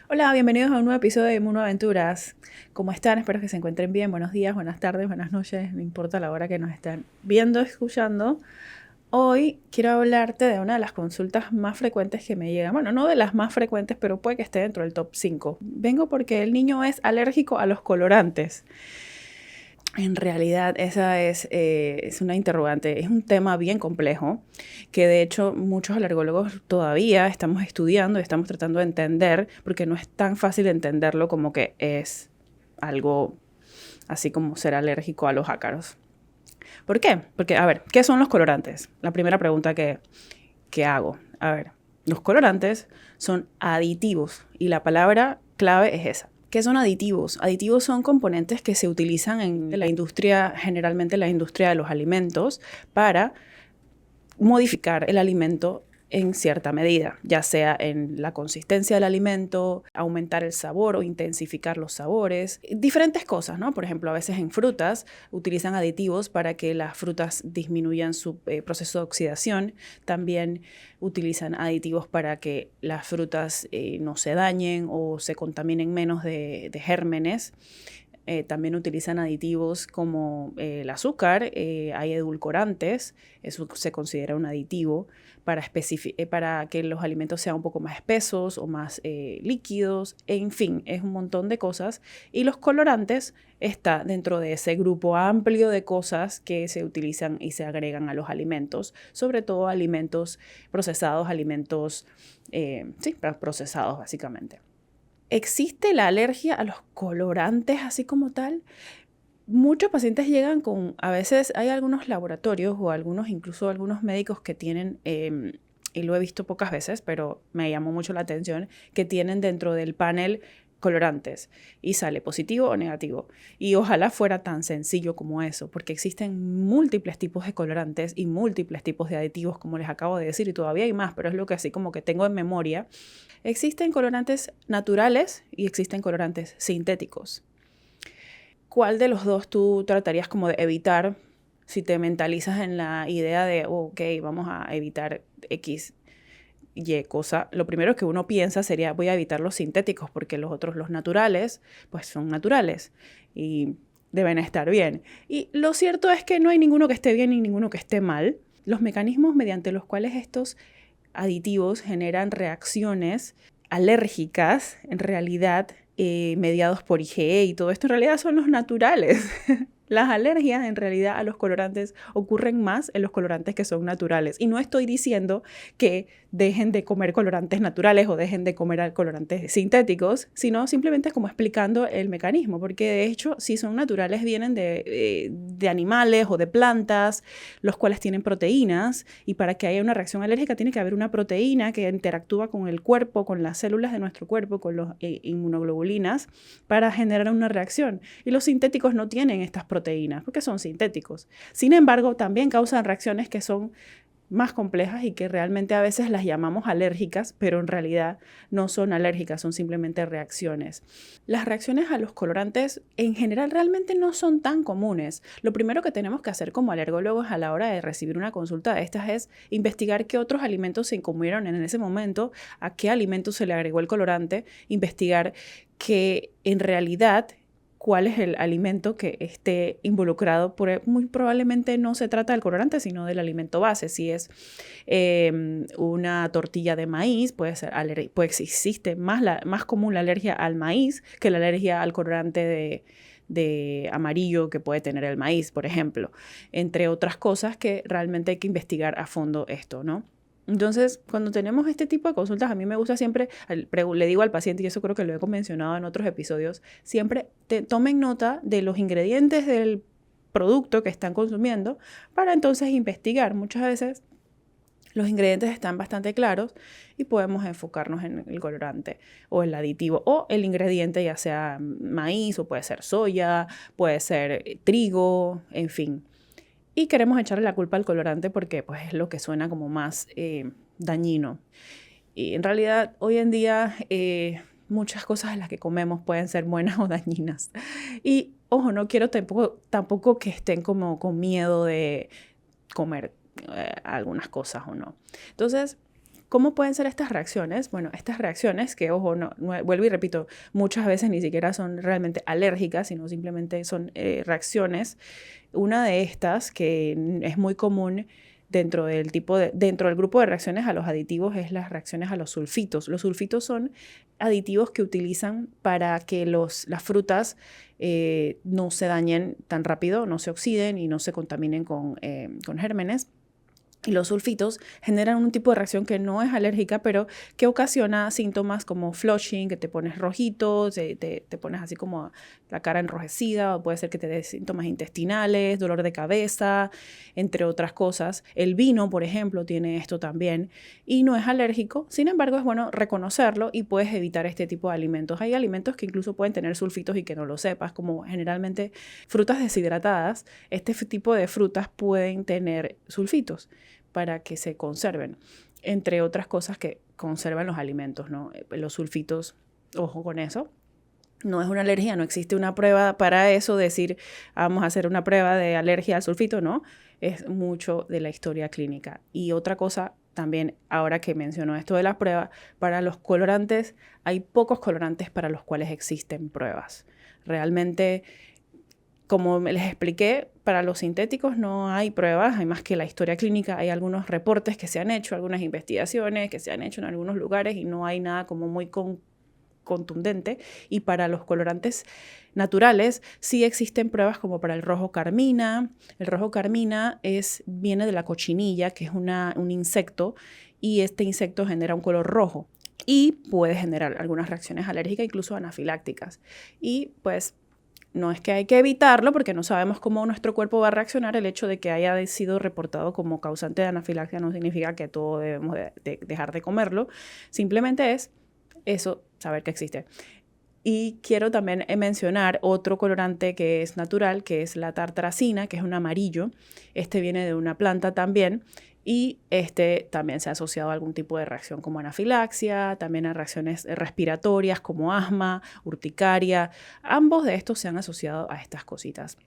Hola, bienvenidos a un nuevo episodio de Mundo Aventuras. ¿Cómo están? Espero que se encuentren bien. Buenos días, buenas tardes, buenas noches, no importa la hora que nos estén viendo, escuchando. Hoy quiero hablarte de una de las consultas más frecuentes que me llegan. Bueno, no de las más frecuentes, pero puede que esté dentro del top 5. Vengo porque el niño es alérgico a los colorantes. En realidad esa es una interrogante, es un tema bien complejo que de hecho muchos alergólogos todavía estamos estudiando y estamos tratando de entender porque no es tan fácil entenderlo como que es algo así como ser alérgico a los ácaros. ¿Por qué? Porque, a ver, ¿qué son los colorantes? La primera pregunta que hago. A ver, los colorantes son aditivos y la palabra clave es esa. ¿Qué son aditivos? Aditivos son componentes que se utilizan en la industria, generalmente en la industria de los alimentos, para modificar el alimento en cierta medida, ya sea en la consistencia del alimento, aumentar el sabor o intensificar los sabores, diferentes cosas, ¿no? Por ejemplo, a veces en frutas utilizan aditivos para que las frutas disminuyan su proceso de oxidación, también utilizan aditivos para que las frutas no se dañen o se contaminen menos de gérmenes. También utilizan aditivos como el azúcar, hay edulcorantes, eso se considera un aditivo para que los alimentos sean un poco más espesos o más líquidos, en fin, es un montón de cosas. Y los colorantes está dentro de ese grupo amplio de cosas que se utilizan y se agregan a los alimentos, sobre todo alimentos procesados, alimentos procesados básicamente. ¿Existe la alergia a los colorantes así como tal? Muchos pacientes llegan con, a veces hay algunos laboratorios o incluso algunos médicos que tienen, y lo he visto pocas veces, pero me llamó mucho la atención, que tienen dentro del panel colorantes y sale positivo o negativo. Y ojalá fuera tan sencillo como eso, porque existen múltiples tipos de colorantes y múltiples tipos de aditivos, como les acabo de decir, y todavía hay más, pero es lo que así como que tengo en memoria. Existen colorantes naturales y existen colorantes sintéticos. ¿Cuál de los dos tú tratarías como de evitar si te mentalizas en la idea de, ok, vamos a evitar X, Y cosa? Lo primero que uno piensa sería, voy a evitar los sintéticos porque los otros, los naturales, pues son naturales y deben estar bien. Y lo cierto es que no hay ninguno que esté bien ni ninguno que esté mal. Los mecanismos mediante los cuales estos aditivos generan reacciones alérgicas, en realidad, mediados por IgE y todo esto, en realidad son los naturales. Las alergias en realidad a los colorantes ocurren más en los colorantes que son naturales. Y no estoy diciendo que dejen de comer colorantes naturales o dejen de comer colorantes sintéticos, sino simplemente como explicando el mecanismo, porque de hecho si son naturales vienen de animales o de plantas, los cuales tienen proteínas, y para que haya una reacción alérgica tiene que haber una proteína que interactúa con el cuerpo, con las células de nuestro cuerpo, con los inmunoglobulinas, para generar una reacción. Y los sintéticos no tienen estas proteínas porque son sintéticos. Sin embargo, también causan reacciones que son más complejas y que realmente a veces las llamamos alérgicas, pero en realidad no son alérgicas, son simplemente reacciones. Las reacciones a los colorantes en general realmente no son tan comunes. Lo primero que tenemos que hacer como alergólogos a la hora de recibir una consulta de estas es investigar qué otros alimentos se incurrieron en ese momento, a qué alimento se le agregó el colorante, investigar que en realidad cuál es el alimento que esté involucrado. Muy probablemente no se trata del colorante, sino del alimento base. Si es una tortilla de maíz, pues existe más común la alergia al maíz que la alergia al colorante de amarillo que puede tener el maíz, por ejemplo. Entre otras cosas que realmente hay que investigar a fondo esto, ¿no? Entonces, cuando tenemos este tipo de consultas, a mí me gusta siempre, le digo al paciente, y eso creo que lo he mencionado en otros episodios, siempre tomen nota de los ingredientes del producto que están consumiendo para entonces investigar. Muchas veces los ingredientes están bastante claros y podemos enfocarnos en el colorante o el aditivo o el ingrediente, ya sea maíz o puede ser soya, puede ser trigo, en fin. Y queremos echarle la culpa al colorante porque pues, es lo que suena como más dañino. Y en realidad, hoy en día, muchas cosas de las que comemos pueden ser buenas o dañinas. Y, ojo, no quiero tampoco que estén como con miedo de comer algunas cosas o no. Entonces, ¿Cómo pueden ser estas reacciones? Bueno, estas reacciones que, ojo, vuelvo y repito, muchas veces ni siquiera son realmente alérgicas, sino simplemente son reacciones. Una de estas, que es muy común dentro del grupo de reacciones a los aditivos, es las reacciones a los sulfitos. Los sulfitos son aditivos que utilizan para que las frutas no se dañen tan rápido, no se oxiden y no se contaminen con gérmenes. Y los sulfitos generan un tipo de reacción que no es alérgica, pero que ocasiona síntomas como flushing, que te pones rojito, te pones así como la cara enrojecida, o puede ser que te dé síntomas intestinales, dolor de cabeza, entre otras cosas. El vino, por ejemplo, tiene esto también y no es alérgico. Sin embargo, es bueno reconocerlo y puedes evitar este tipo de alimentos. Hay alimentos que incluso pueden tener sulfitos y que no lo sepas, como generalmente frutas deshidratadas. Este tipo de frutas pueden tener sulfitos para que se conserven, entre otras cosas que conservan los alimentos, ¿no? Los sulfitos, ojo con eso, no es una alergia, no existe una prueba para eso, decir vamos a hacer una prueba de alergia al sulfito, no, es mucho de la historia clínica. Y otra cosa también, ahora que menciono esto de las pruebas, para los colorantes, hay pocos colorantes para los cuales existen pruebas. Realmente, como les expliqué, para los sintéticos no hay pruebas, hay más que la historia clínica, hay algunos reportes que se han hecho, algunas investigaciones que se han hecho en algunos lugares y no hay nada como muy contundente. Y para los colorantes naturales sí existen pruebas como para el rojo carmina. El rojo carmina viene de la cochinilla, que es un insecto, y este insecto genera un color rojo y puede generar algunas reacciones alérgicas, incluso anafilácticas. Y pues no es que hay que evitarlo porque no sabemos cómo nuestro cuerpo va a reaccionar. El hecho de que haya sido reportado como causante de anafilaxia no significa que todos debemos de dejar de comerlo. Simplemente es eso, saber que existe. Y quiero también mencionar otro colorante que es natural, que es la tartaracina, que es un amarillo. Este viene de una planta también. Y este también se ha asociado a algún tipo de reacción como anafilaxia, también a reacciones respiratorias como asma, urticaria. Ambos de estos se han asociado a estas cositas.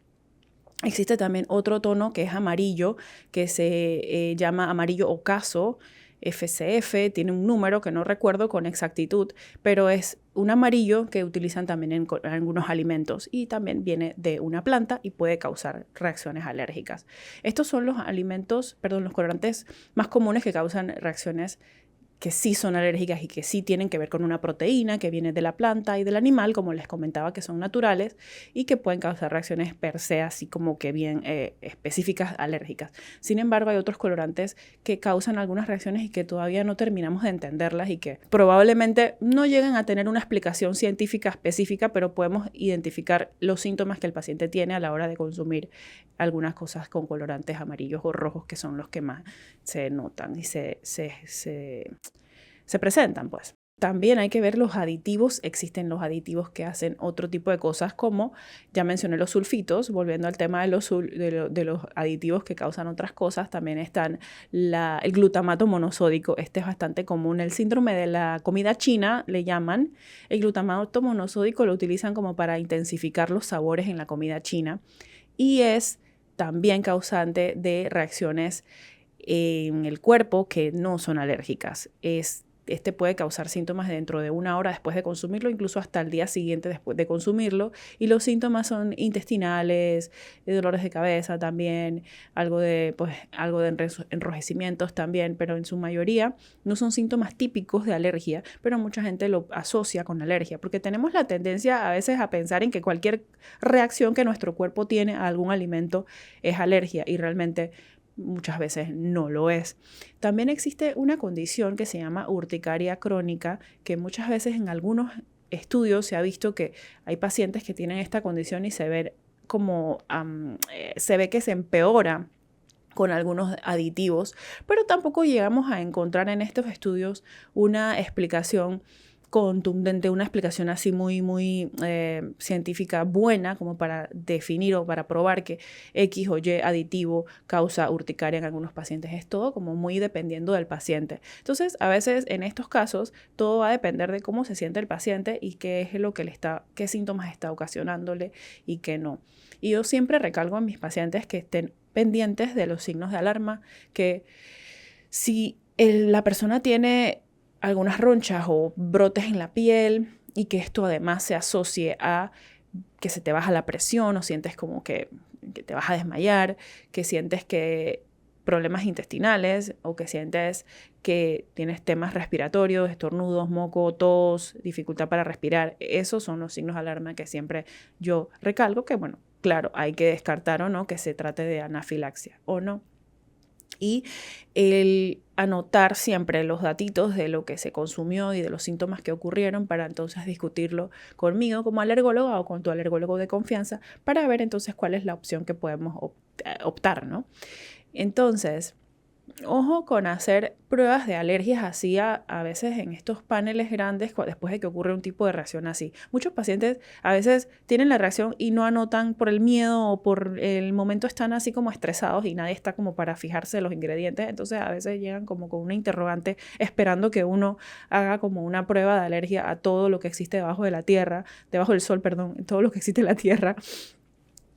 Existe también otro tono que es amarillo, que se llama amarillo ocaso, FCF, tiene un número que no recuerdo con exactitud, pero es un amarillo que utilizan también en algunos alimentos y también viene de una planta y puede causar reacciones alérgicas. Estos son los los colorantes más comunes que causan reacciones que sí son alérgicas y que sí tienen que ver con una proteína que viene de la planta y del animal, como les comentaba, que son naturales y que pueden causar reacciones per se, así como que bien específicas alérgicas. Sin embargo, hay otros colorantes que causan algunas reacciones y que todavía no terminamos de entenderlas y que probablemente no llegan a tener una explicación científica específica, pero podemos identificar los síntomas que el paciente tiene a la hora de consumir algunas cosas con colorantes amarillos o rojos, que son los que más se notan y se presentan, pues. También hay que ver los aditivos. Existen los aditivos que hacen otro tipo de cosas, como ya mencioné los sulfitos. Volviendo al tema de los aditivos que causan otras cosas, también están el glutamato monosódico. Este es bastante común. El síndrome de la comida china le llaman. El glutamato monosódico lo utilizan como para intensificar los sabores en la comida china y es también causante de reacciones en el cuerpo que no son alérgicas. Este puede causar síntomas dentro de 1 hora después de consumirlo, incluso hasta el día siguiente después de consumirlo. Y los síntomas son intestinales, dolores de cabeza también, algo de enrojecimientos también, pero en su mayoría no son síntomas típicos de alergia, pero mucha gente lo asocia con alergia, porque tenemos la tendencia a veces a pensar en que cualquier reacción que nuestro cuerpo tiene a algún alimento es alergia y realmente muchas veces no lo es. También existe una condición que se llama urticaria crónica, que muchas veces en algunos estudios se ha visto que hay pacientes que tienen esta condición y se ve que se empeora con algunos aditivos, pero tampoco llegamos a encontrar en estos estudios una explicación contundente, una explicación así muy científica buena como para definir o para probar que X o Y aditivo causa urticaria en algunos pacientes. Es todo como muy dependiendo del paciente. Entonces, a veces en estos casos todo va a depender de cómo se siente el paciente y qué es lo que qué síntomas está ocasionándole y qué no. Y yo siempre recalco a mis pacientes que estén pendientes de los signos de alarma, que si la persona tiene algunas ronchas o brotes en la piel y que esto además se asocie a que se te baja la presión o sientes como que te vas a desmayar, que sientes que problemas intestinales o que sientes que tienes temas respiratorios, estornudos, moco, tos, dificultad para respirar. Esos son los signos de alarma que siempre yo recalco que, bueno, claro, hay que descartar o no que se trate de anafilaxia o no. Y el anotar siempre los datitos de lo que se consumió y de los síntomas que ocurrieron para entonces discutirlo conmigo como alergóloga o con tu alergólogo de confianza para ver entonces cuál es la opción que podemos optar, ¿no? Entonces, ojo con hacer pruebas de alergias así a veces en estos paneles grandes después de que ocurre un tipo de reacción así. Muchos pacientes a veces tienen la reacción y no anotan por el miedo o por el momento están así como estresados y nadie está como para fijarse en los ingredientes. Entonces a veces llegan como con una interrogante esperando que uno haga como una prueba de alergia a todo lo que existe debajo de la tierra, debajo del sol, perdón, todo lo que existe en la tierra.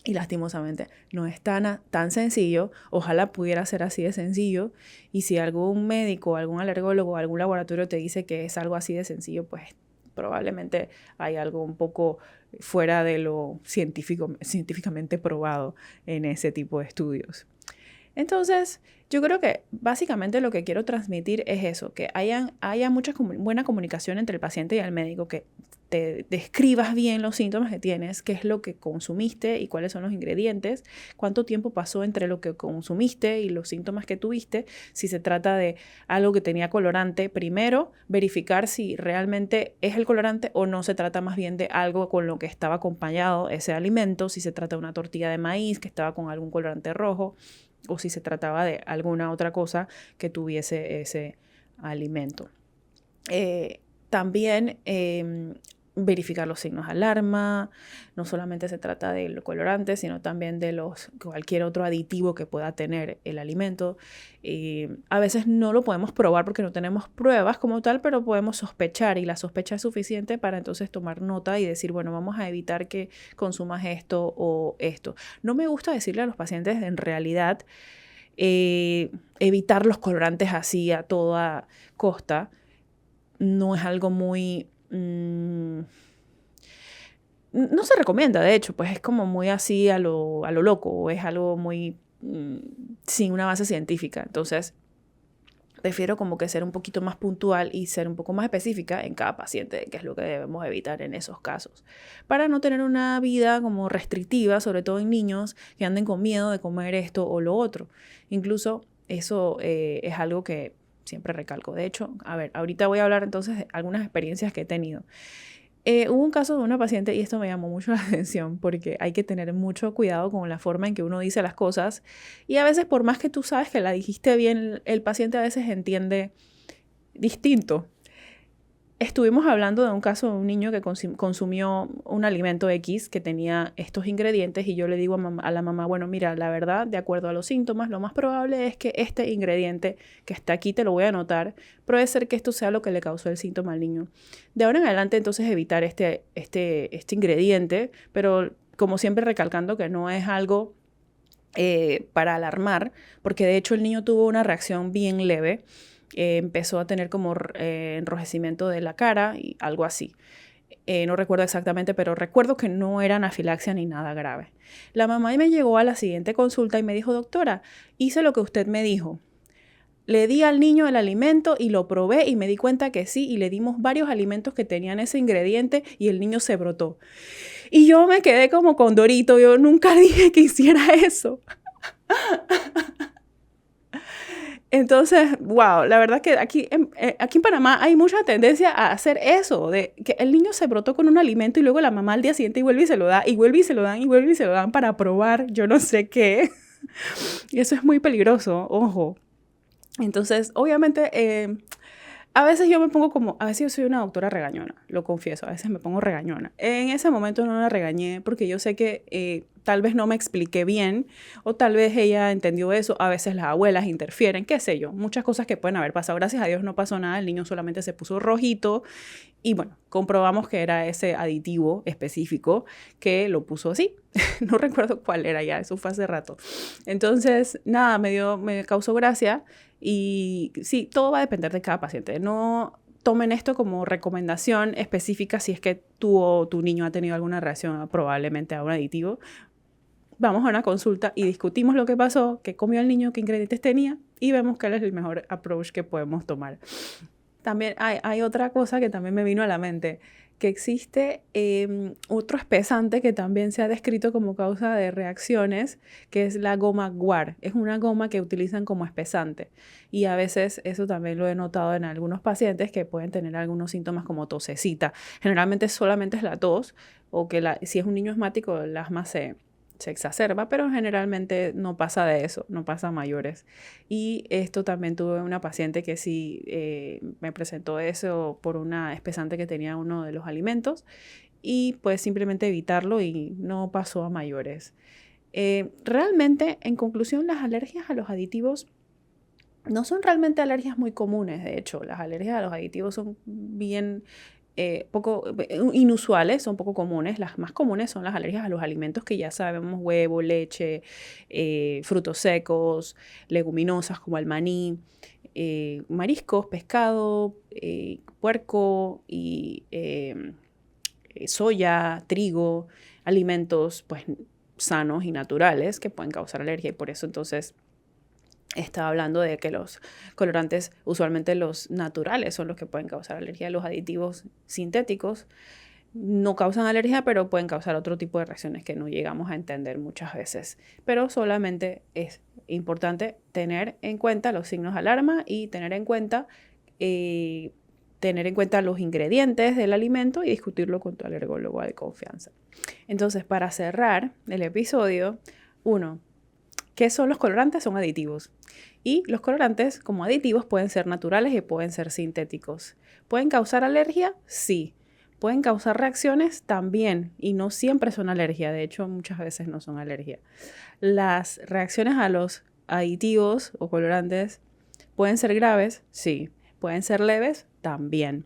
Y lastimosamente no es tan sencillo, ojalá pudiera ser así de sencillo, y si algún médico, algún alergólogo, algún laboratorio te dice que es algo así de sencillo, pues probablemente hay algo un poco fuera de lo científicamente probado en ese tipo de estudios. Entonces, yo creo que básicamente lo que quiero transmitir es eso, que haya mucha buena comunicación entre el paciente y el médico, que te describas bien los síntomas que tienes, qué es lo que consumiste y cuáles son los ingredientes, cuánto tiempo pasó entre lo que consumiste y los síntomas que tuviste, si se trata de algo que tenía colorante, primero verificar si realmente es el colorante o no se trata más bien de algo con lo que estaba acompañado ese alimento, si se trata de una tortilla de maíz que estaba con algún colorante rojo, o si se trataba de alguna otra cosa que tuviese ese alimento. También verificar los signos de alarma. No solamente se trata del colorante, sino también de cualquier otro aditivo que pueda tener el alimento. A veces no lo podemos probar porque no tenemos pruebas como tal, pero podemos sospechar, y la sospecha es suficiente para entonces tomar nota y decir, bueno, vamos a evitar que consumas esto o esto. No me gusta decirle a los pacientes en realidad evitar los colorantes así a toda costa. No es algo muy... no se recomienda, de hecho, pues es como muy así a lo loco, o es algo muy sin una base científica. Entonces, prefiero como que ser un poquito más puntual y ser un poco más específica en cada paciente, que es lo que debemos evitar en esos casos, para no tener una vida como restrictiva, sobre todo en niños que anden con miedo de comer esto o lo otro. Incluso eso es algo que siempre recalco. De hecho, a ver, ahorita voy a hablar entonces de algunas experiencias que he tenido. Hubo un caso de una paciente, y esto me llamó mucho la atención porque hay que tener mucho cuidado con la forma en que uno dice las cosas, y a veces por más que tú sabes que la dijiste bien, el paciente a veces entiende distinto. Estuvimos hablando de un caso de un niño que consumió un alimento X que tenía estos ingredientes, y yo le digo a la mamá, bueno, mira, la verdad, de acuerdo a los síntomas, lo más probable es que este ingrediente que está aquí, te lo voy a anotar, puede ser que esto sea lo que le causó el síntoma al niño. De ahora en adelante, entonces, evitar este ingrediente, pero como siempre recalcando que no es algo para alarmar, porque de hecho el niño tuvo una reacción bien leve. Empezó a tener como enrojecimiento de la cara y algo así. No recuerdo exactamente, pero recuerdo que no era anafilaxia ni nada grave. La mamá me llegó a la siguiente consulta y me dijo, doctora, hice lo que usted me dijo. Le di al niño el alimento y lo probé y me di cuenta que sí, y le dimos varios alimentos que tenían ese ingrediente y el niño se brotó. Y yo me quedé como con Dorito, yo nunca dije que hiciera eso. Entonces, wow, la verdad que aquí en Panamá hay mucha tendencia a hacer eso, de que el niño se brotó con un alimento y luego la mamá al día siguiente vuelve y se lo da, y vuelve y se lo dan, y vuelve y se lo dan para probar yo no sé qué. Y eso es muy peligroso, ojo. Entonces, obviamente, a veces yo me pongo como, a veces yo soy una doctora regañona, lo confieso, a veces me pongo regañona. En ese momento no la regañé porque yo sé que tal vez no me expliqué bien, o tal vez ella entendió eso. A veces las abuelas interfieren, qué sé yo, muchas cosas que pueden haber pasado. Gracias a Dios no pasó nada, el niño solamente se puso rojito y bueno, comprobamos que era ese aditivo específico que lo puso así. No recuerdo cuál era ya, eso fue hace rato. Entonces, nada, me causó gracia. Y sí, todo va a depender de cada paciente. No tomen esto como recomendación específica si es que tú o tu niño ha tenido alguna reacción probablemente a un aditivo. Vamos a una consulta y discutimos lo que pasó, qué comió el niño, qué ingredientes tenía y vemos cuál es el mejor approach que podemos tomar. También hay otra cosa que también me vino a la mente, que existe otro espesante que también se ha descrito como causa de reacciones, que es la goma guar. Es una goma que utilizan como espesante y a veces eso también lo he notado en algunos pacientes que pueden tener algunos síntomas como tosecita. Generalmente solamente es la tos o que si es un niño asmático el asma se exacerba, pero generalmente no pasa de eso, no pasa a mayores. Y esto también tuve una paciente que sí me presentó eso por una espesante que tenía uno de los alimentos y pues simplemente evitarlo y no pasó a mayores. Realmente, en conclusión, las alergias a los aditivos no son realmente alergias muy comunes, de hecho, las alergias a los aditivos son bien poco inusuales, son poco comunes. Las más comunes son las alergias a los alimentos que ya sabemos, huevo, leche, frutos secos, leguminosas como el maní, mariscos, pescado, puerco y soya, trigo, alimentos pues sanos y naturales que pueden causar alergia y por eso entonces estaba hablando de que los colorantes, usualmente los naturales, son los que pueden causar alergia. Los aditivos sintéticos no causan alergia, pero pueden causar otro tipo de reacciones que no llegamos a entender muchas veces. Pero solamente es importante tener en cuenta los signos de alarma y tener en cuenta los ingredientes del alimento y discutirlo con tu alergólogo de confianza. Entonces, para cerrar el episodio, 1. ¿Qué son los colorantes? Son aditivos. Y los colorantes, como aditivos, pueden ser naturales y pueden ser sintéticos. ¿Pueden causar alergia? Sí. ¿Pueden causar reacciones? También. Y no siempre son alergia. De hecho, muchas veces no son alergia. Las reacciones a los aditivos o colorantes pueden ser graves. Sí. ¿Pueden ser leves? También.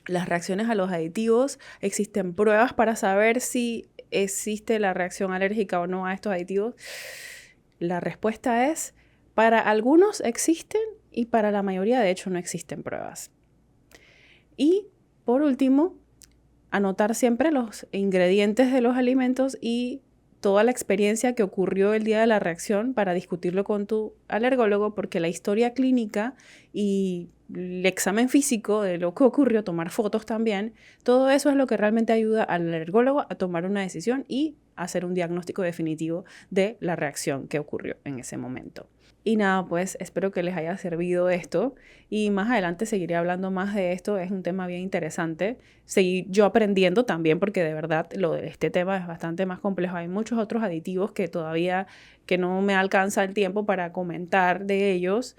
Las reacciones a los aditivos, existen pruebas para saber si existe la reacción alérgica o no a estos aditivos. La respuesta es, para algunos existen y para la mayoría de hecho no existen pruebas. Y por último, anotar siempre los ingredientes de los alimentos y toda la experiencia que ocurrió el día de la reacción para discutirlo con tu alergólogo, porque la historia clínica y el examen físico de lo que ocurrió, tomar fotos también, todo eso es lo que realmente ayuda al alergólogo a tomar una decisión y hacer un diagnóstico definitivo de la reacción que ocurrió en ese momento. Y nada, pues espero que les haya servido esto y más adelante seguiré hablando más de esto. Es un tema bien interesante. Seguir yo aprendiendo también porque de verdad este tema es bastante más complejo. Hay muchos otros aditivos que todavía que no me alcanza el tiempo para comentar de ellos.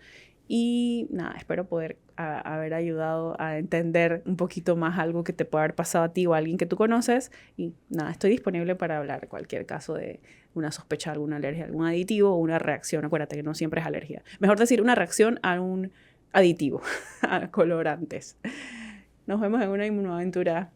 Y nada, espero poder haber ayudado a entender un poquito más algo que te pueda haber pasado a ti o a alguien que tú conoces. Y nada, estoy disponible para hablar cualquier caso de una sospecha, alguna alergia, algún aditivo o una reacción. Acuérdate que no siempre es alergia. Mejor decir una reacción a un aditivo, a colorantes. Nos vemos en una inmunoaventura.